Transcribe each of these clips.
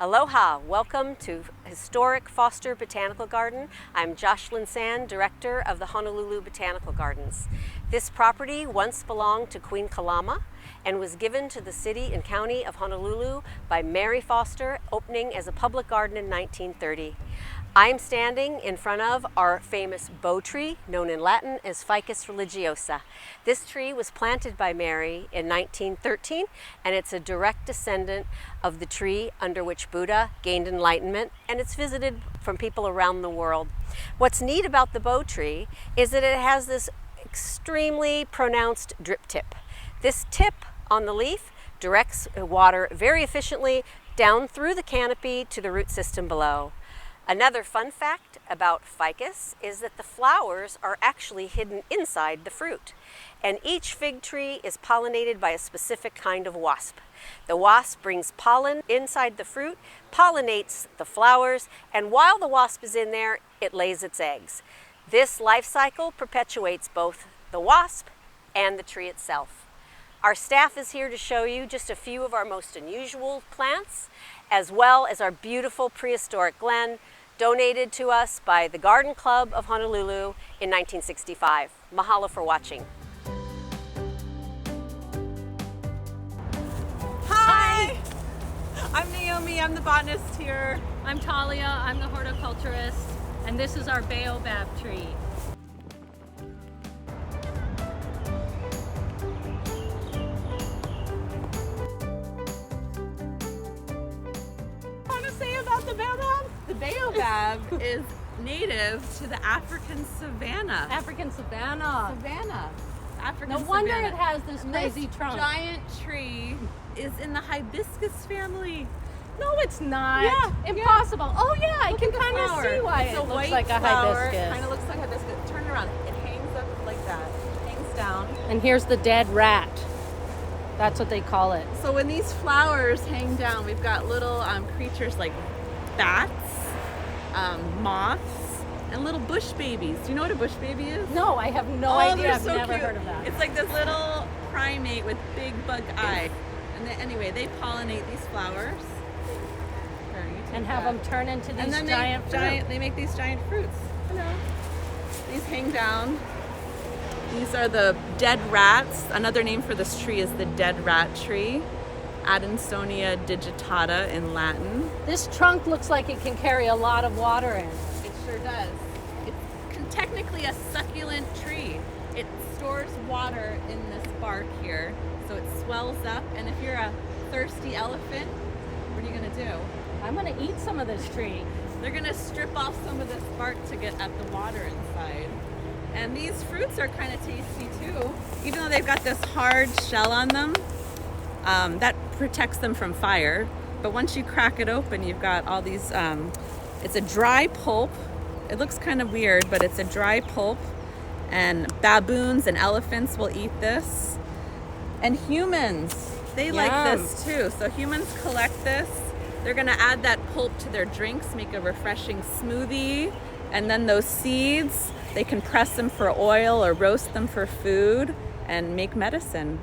Aloha, welcome to Historic Foster Botanical Garden. I'm Joshlyn San, Director of the Honolulu Botanical Gardens. This property once belonged to Queen Kalama and was given to the city and county of Honolulu by Mary Foster, opening as a public garden in 1930. I'm standing in front of our famous bow tree, known in Latin as Ficus religiosa. This tree was planted by Mary in 1913, and it's a direct descendant of the tree under which Buddha gained enlightenment, and it's visited from people around the world. What's neat about the bow tree is that it has this extremely pronounced drip tip. This tip on the leaf directs water very efficiently down through the canopy to the root system below. Another fun fact about ficus is that the flowers are actually hidden inside the fruit, and each fig tree is pollinated by a specific kind of wasp. The wasp brings pollen inside the fruit, pollinates the flowers, and while the wasp is in there, it lays its eggs. This life cycle perpetuates both the wasp and the tree itself. Our staff is here to show you just a few of our most unusual plants, as well as our beautiful prehistoric glen, donated to us by the Garden Club of Honolulu in 1965. Mahalo for watching. Hi! I'm Naomi, I'm the botanist here. I'm Talia, I'm the horticulturist, and this is our Baobab tree. What to say about the baobab? The baobab is native to the African savanna. African savanna. African No wonder savanna. it has this crazy This trunk. giant tree is in the hibiscus family. No, it's not. Yeah, Impossible. Oh yeah, I can Look at the kind of flower. see why It's it a looks white like a flower. hibiscus. Kind of looks like hibiscus. Turn it around. It hangs up like that. Hangs down. And here's the dead rat. That's what they call it. So when these flowers hang down, we've got little creatures like bats, moths, and little bush babies. Do you know what a bush baby is? No, I have no Oh, idea. they're I've so never cute. heard of that. It's like this little primate with big bug eye. And anyway, they pollinate these flowers. Here, you take And have that. them turn into these And then giant fruit. they make these giant fruits. These hang down. These are the dead rats. Another name for this tree is the dead rat tree. Adansonia digitata in Latin. This trunk looks like it can carry a lot of water in. It sure does. It's technically a succulent tree. It stores water in this bark here, so it swells up. And if you're a thirsty elephant, what are you gonna do? I'm gonna eat some of this tree. They're gonna strip off some of this bark to get at the water inside. And these fruits are kind of tasty too, even though they've got this hard shell on them. That protects them from fire. But once you crack it open, you've got all these, it's a dry pulp. It looks kind of weird, but it's a dry pulp. And baboons and elephants will eat this. And humans, they like this too. So humans collect this. They're gonna add that pulp to their drinks, make a refreshing smoothie. And then those seeds, they can press them for oil or roast them for food and make medicine.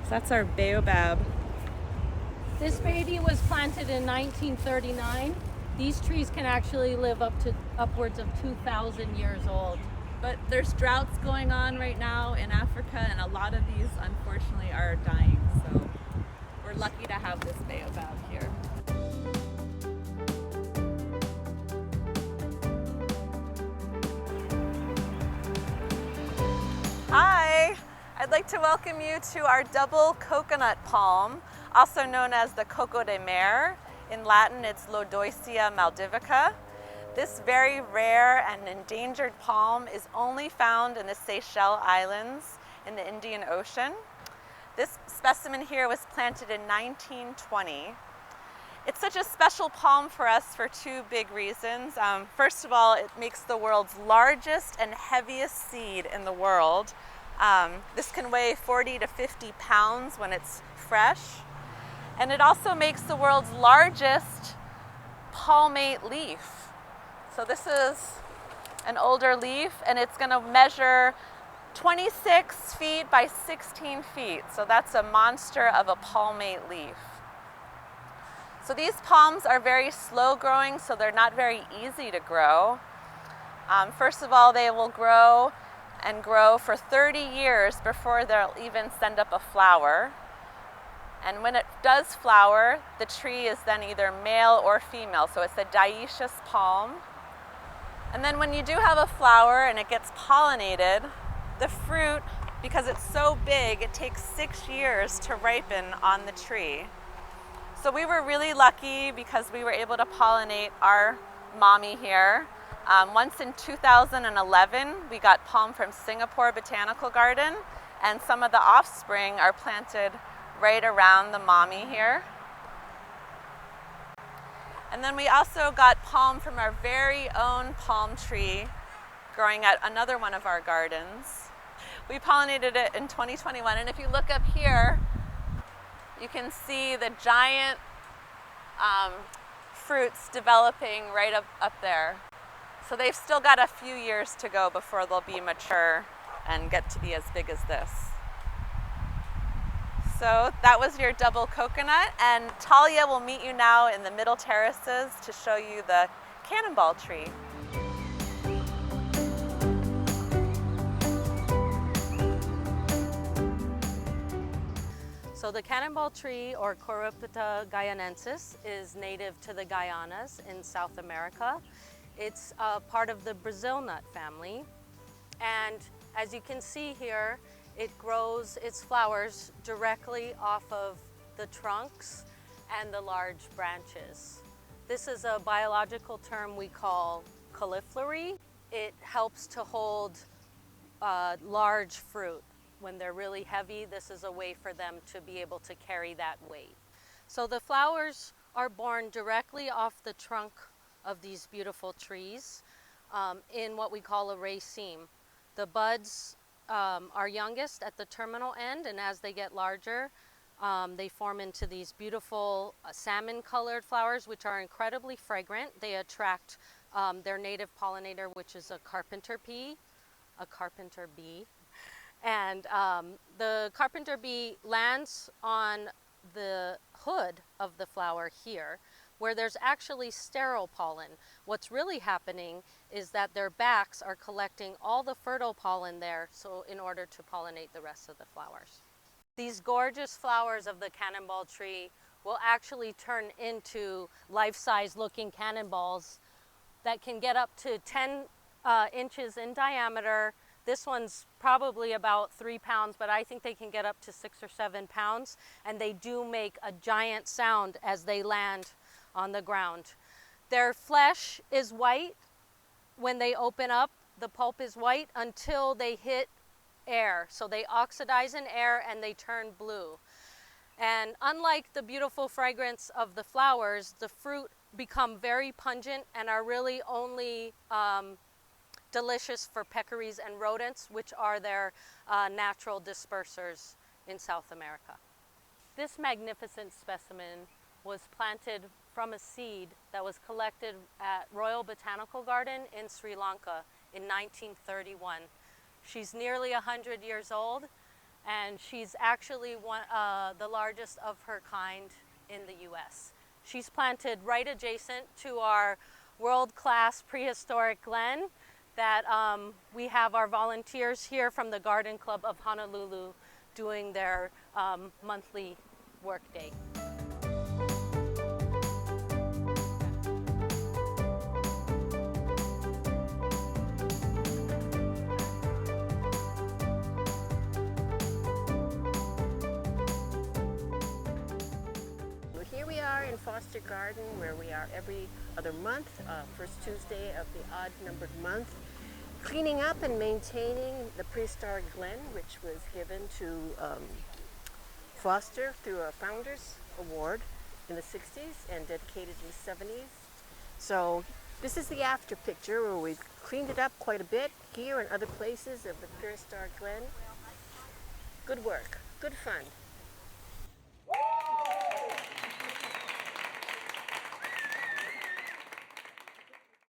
So that's our baobab. This baby was planted in 1939. These trees can actually live up to upwards of 2,000 years old. But there's droughts going on right now in Africa, and a lot of these, unfortunately, are dying. So we're lucky to have this baobab here. Hi, I'd like to welcome you to our double coconut palm, also known as the coco de mer. In Latin, it's Lodoicea maldivica. This very rare and endangered palm is only found in the Seychelles Islands in the Indian Ocean. This specimen here was planted in 1920. It's such a special palm for us for two big reasons. First of all, it makes the world's largest and heaviest seed in the world. This can weigh 40 to 50 pounds when it's fresh. And it also makes the world's largest palmate leaf. So this is an older leaf, and it's going to measure 26 feet by 16 feet. So that's a monster of a palmate leaf. So these palms are very slow growing, so they're not very easy to grow. First of all, they will grow and grow for 30 years before they'll even send up a flower. And when it does flower, the tree is then either male or female, so it's a dioecious palm. And then when you do have a flower and it gets pollinated, the fruit, because it's so big, it takes 6 years to ripen on the tree. So we were really lucky because we were able to pollinate our mommy here. Once in 2011, we got palm from Singapore Botanical Garden, and some of the offspring are planted right around the mommy here. And then we also got palm from our very own palm tree growing at another one of our gardens. We pollinated it in 2021, and if you look up here, you can see the giant fruits developing right up there. So they've still got a few years to go before they'll be mature and get to be as big as this. So that was your double coconut, and Talia will meet you now in the middle terraces to show you the Cannonball Tree. So the Cannonball Tree, or Corypita guyanensis, is native to the Guyanas in South America. It's part of the Brazil nut family, and as you can see here, it grows its flowers directly off of the trunks and the large branches. This is a biological term we call cauliflory. It helps to hold large fruit. When they're really heavy, this is a way for them to be able to carry that weight. So the flowers are born directly off the trunk of these beautiful trees in what we call a raceme. The buds are youngest at the terminal end, and as they get larger, they form into these beautiful salmon-colored flowers, which are incredibly fragrant. They attract their native pollinator, which is a carpenter bee. And the carpenter bee lands on the hood of the flower here, where there's actually sterile pollen. What's really happening is that their backs are collecting all the fertile pollen there, so in order to pollinate the rest of the flowers. These gorgeous flowers of the cannonball tree will actually turn into life-size looking cannonballs that can get up to 10 inches in diameter. This one's probably about 3 pounds, but I think they can get up to 6 or 7 pounds, and they do make a giant sound as they land on the ground. Their flesh is white. When they open up, the pulp is white until they hit air. So they oxidize in air and they turn blue. And unlike the beautiful fragrance of the flowers, the fruit become very pungent and are really only delicious for peccaries and rodents, which are their natural dispersers in South America. This magnificent specimen was planted from a seed that was collected at Royal Botanical Garden in Sri Lanka in 1931. She's nearly 100 years old, and she's actually the largest of her kind in the US. She's planted right adjacent to our world-class prehistoric glen that we have our volunteers here from the Garden Club of Honolulu doing their monthly work day. Here we are in Foster Garden, where we are every other month, first Tuesday of the odd-numbered month, cleaning up and maintaining the Prehistoric Glen, which was given to Foster through a Founders Award in the 60s and dedicated in the 70s. So this is the after picture where we've cleaned it up quite a bit here and other places of the Prehistoric Glen. Good work, good fun.